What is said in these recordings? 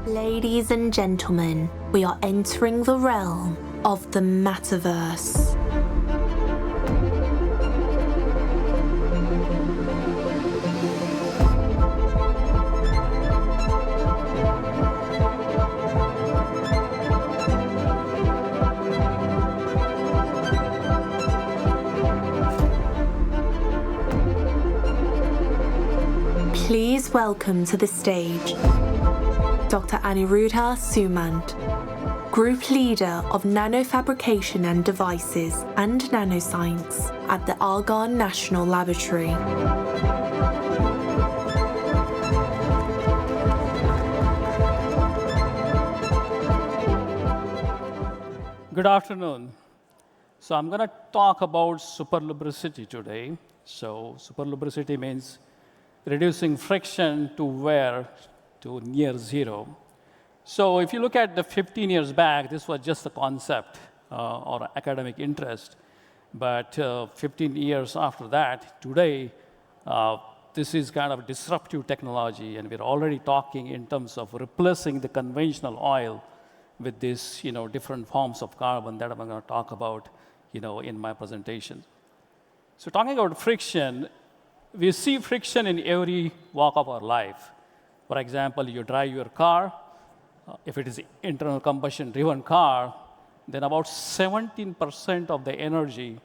Ladies and gentlemen, we are entering the realm of the metaverse. Please welcome to the stage Dr. Anirudha Sumant, Group Leader of Nanofabrication and Devices and Nanoscience at the Argonne National Laboratory. Good afternoon. So I'm going to talk about superlubricity today. So superlubricity means reducing friction to wear to near zero. So if you look at the 15 years back, this was just a concept or academic interest. But 15 years after that, today, this is kind of disruptive technology, and we're already talking in terms of replacing the conventional oil with these, different forms of carbon that I'm going to talk about, in my presentation. So talking about friction, we see friction in every walk of our life. For example, you drive your car. If it is internal combustion driven car, then about 17% of the energy,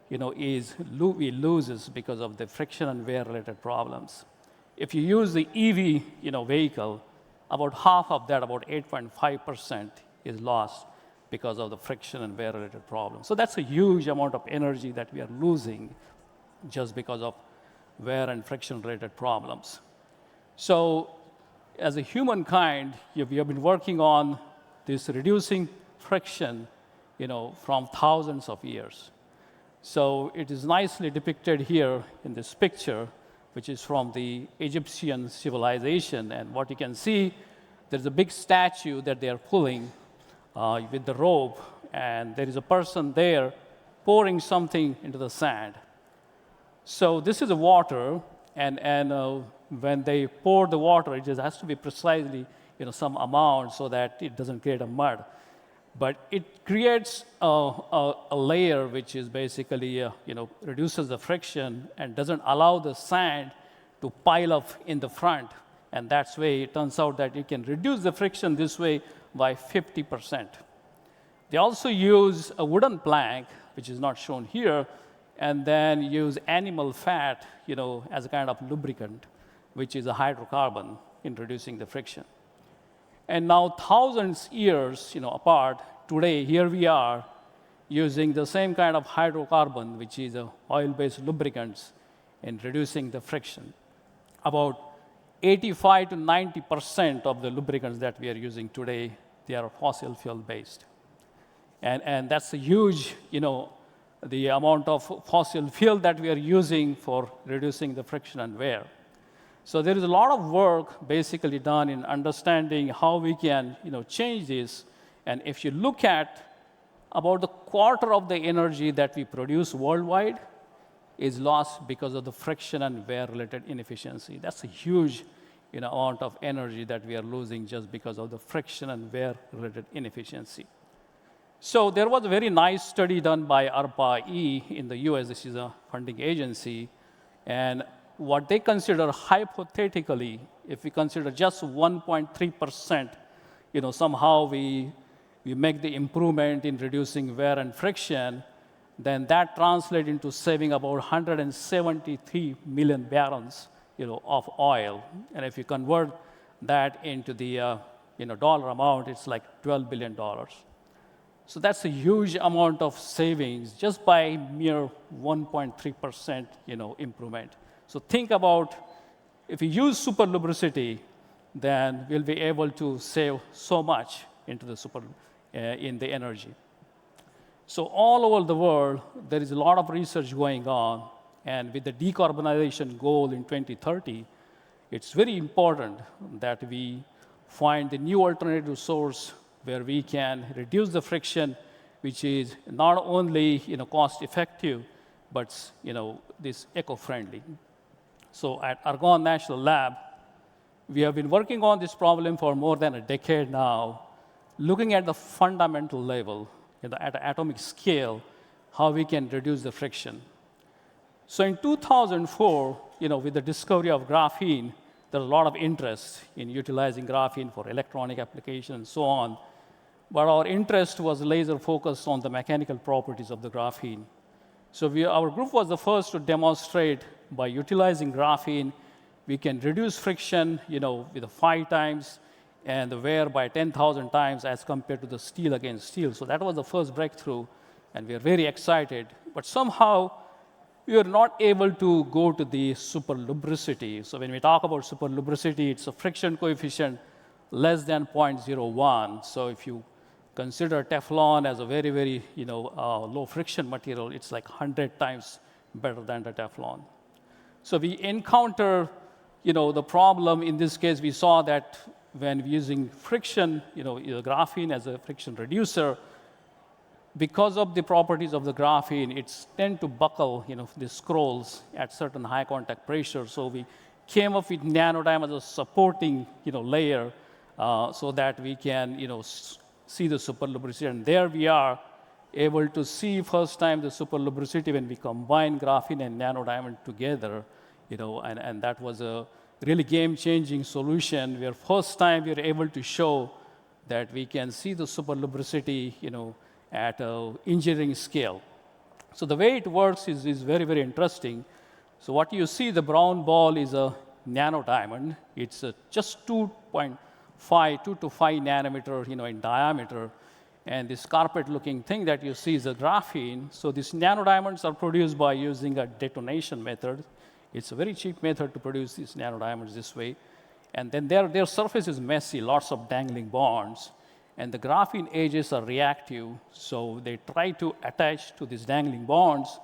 we loses because of the friction and wear related problems. If you use the EV, vehicle, about half of that, about 8.5%, is lost because of the friction and wear related problems. So that's a huge amount of energy that we are losing just because of wear and friction related problems. So as a humankind, we have been working on this reducing friction, from thousands of years. So it is nicely depicted here in this picture, which is from the Egyptian civilization. And what you can see, there's a big statue that they are pulling with the rope, and there is a person there pouring something into the sand. So this is the water, and when they pour the water, it just has to be precisely, some amount so that it doesn't create a mud. But it creates a layer which is basically, reduces the friction and doesn't allow the sand to pile up in the front. And that's way it turns out that you can reduce the friction this way by 50%. They also use a wooden plank, which is not shown here, and then use animal fat, as a kind of lubricant, which is a hydrocarbon in reducing the friction. And now, thousands years, apart, today, here we are using the same kind of hydrocarbon, which is oil-based lubricants, in reducing the friction. About 85 to 90% of the lubricants that we are using today, they are fossil fuel-based. And that's a huge, the amount of fossil fuel that we are using for reducing the friction and wear. So there is a lot of work basically done in understanding how we can, change this. And if you look at about the quarter of the energy that we produce worldwide is lost because of the friction and wear-related inefficiency. That's a huge, amount of energy that we are losing just because of the friction and wear-related inefficiency. So there was a very nice study done by ARPA-E in the US. This is a funding agency. And what they consider hypothetically, if we consider just 1.3%, somehow we make the improvement in reducing wear and friction, then that translates into saving about 173 million barrels, of oil. And if you convert that into the, dollar amount, it's like $12 billion. So that's a huge amount of savings just by mere 1.3%, improvement. So think about if we use superlubricity, then we'll be able to save so much into the in the energy. So all over the world, there is a lot of research going on, and with the decarbonization goal in 2030, it's very important that we find the new alternative source where we can reduce the friction, which is not only cost effective, but this eco-friendly. So at Argonne National Lab, We have been working on this problem for more than a decade now, looking at the fundamental level, at the atomic scale, how we can reduce the friction. So in 2004, with the discovery of graphene, there was a lot of interest in utilizing graphene for electronic application and so on. But our interest was laser focused on the mechanical properties of the graphene. So our group was the first to demonstrate by utilizing graphene, we can reduce friction, with 5 times, and the wear by 10,000 times as compared to the steel against steel. So that was the first breakthrough, and we are very excited. But somehow, we are not able to go to the superlubricity. So when we talk about superlubricity, it's a friction coefficient less than 0.01. So if you consider Teflon as a very, very low friction material, it's like 100 times better than the Teflon. So we encounter the problem. In this case, we saw that when using friction, graphene as a friction reducer, because of the properties of the graphene, it's tend to buckle, the scrolls at certain high contact pressure. So we came up with nanodiamond as a supporting, layer, so that we can, see the superlubricity. And there we are able to see first time the superlubricity when we combine graphene and nanodiamond together, and that was a really game-changing solution where first time we were able to show that we can see the superlubricity, at an engineering scale. So the way it works is very, very interesting. So what you see, the brown ball is a nanodiamond. It's just 2 to 5 nanometer, in diameter. And this carpet-looking thing that you see is a graphene. So these nanodiamonds are produced by using a detonation method. It's a very cheap method to produce these nanodiamonds this way. And then their surface is messy, lots of dangling bonds. And the graphene edges are reactive, so they try to attach to these dangling bonds.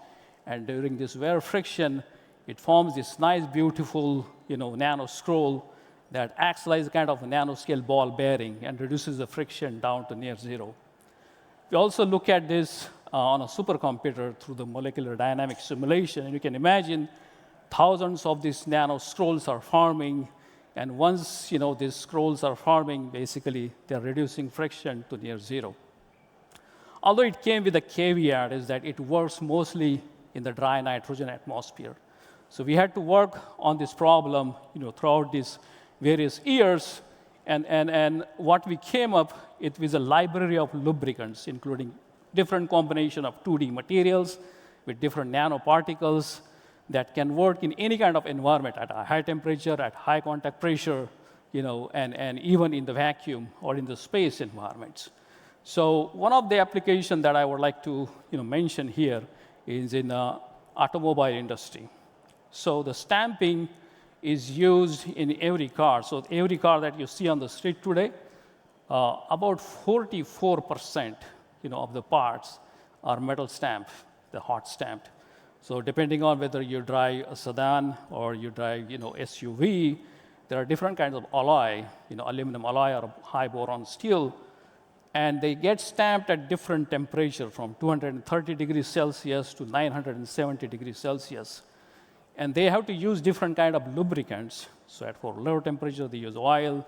And during this wear friction, it forms this nice, beautiful, nano scroll that acts like a kind of a nanoscale ball bearing and reduces the friction down to near zero. We also look at this on a supercomputer through the molecular dynamics simulation. And you can imagine thousands of these nano scrolls are forming. And once these scrolls are forming, basically, they're reducing friction to near zero. Although it came with a caveat is that it works mostly in the dry nitrogen atmosphere. So we had to work on this problem throughout these various years. And what we came up, it was a library of lubricants, including different combination of 2D materials with different nanoparticles that can work in any kind of environment at a high temperature, at high contact pressure, and even in the vacuum or in the space environments. So one of the applications that I would like to mention here is in the automobile industry. So the stamping is used in every car. So every car that you see on the street today, about 44% of the parts are metal stamped, the hot stamped. So depending on whether you drive a sedan or you drive, SUV, there are different kinds of alloy, aluminum alloy or high boron steel, and they get stamped at different temperature from 230 degrees Celsius to 970 degrees Celsius. And they have to use different kind of lubricants. So for lower temperature, they use oil,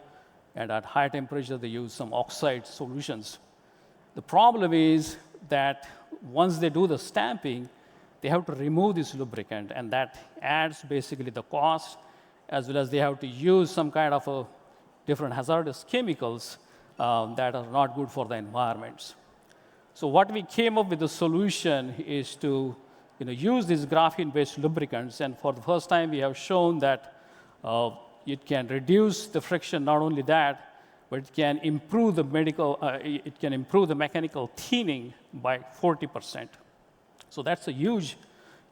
and at high temperature, they use some oxide solutions. The problem is that once they do the stamping, they have to remove this lubricant, and that adds basically the cost, as well as they have to use some kind of different hazardous chemicals that are not good for the environments. So what we came up with the solution is to use these graphene-based lubricants, and for the first time, we have shown that it can reduce the friction. Not only that, but it can improve the mechanical thinning by 40%. So that's a huge,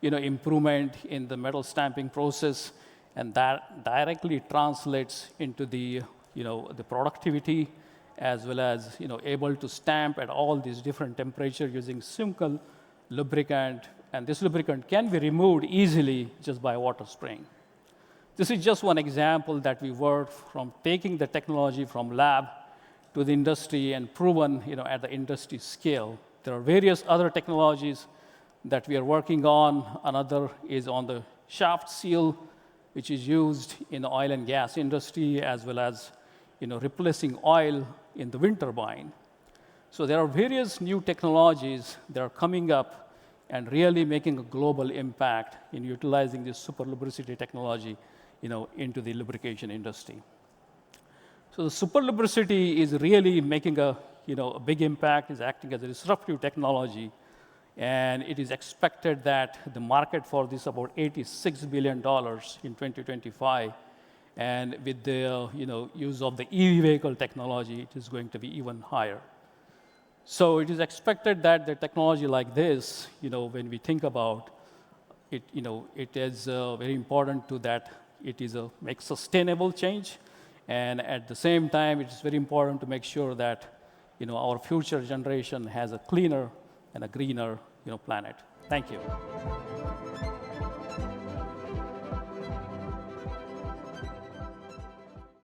improvement in the metal stamping process, and that directly translates into the productivity, as well as able to stamp at all these different temperatures using simple lubricant. And this lubricant can be removed easily just by water spraying. This is just one example that we worked from taking the technology from lab to the industry and proven at the industry scale. There are various other technologies that we are working on. Another is on the shaft seal which is used in the oil and gas industry, as well as replacing oil in the wind turbine. So there are various new technologies that are coming up and really making a global impact in utilizing this superlubricity technology into the lubrication industry. So the superlubricity is really making a big impact, is acting as a disruptive technology, and it is expected that the market for this is about $86 billion in 2025, and with the use of the EV vehicle technology, it is going to be even higher. So it is expected that the technology like this, when we think about it, it is very important to that it is make sustainable change, and at the same time, it is very important to make sure that our future generation has a cleaner and a greener planet. Thank you.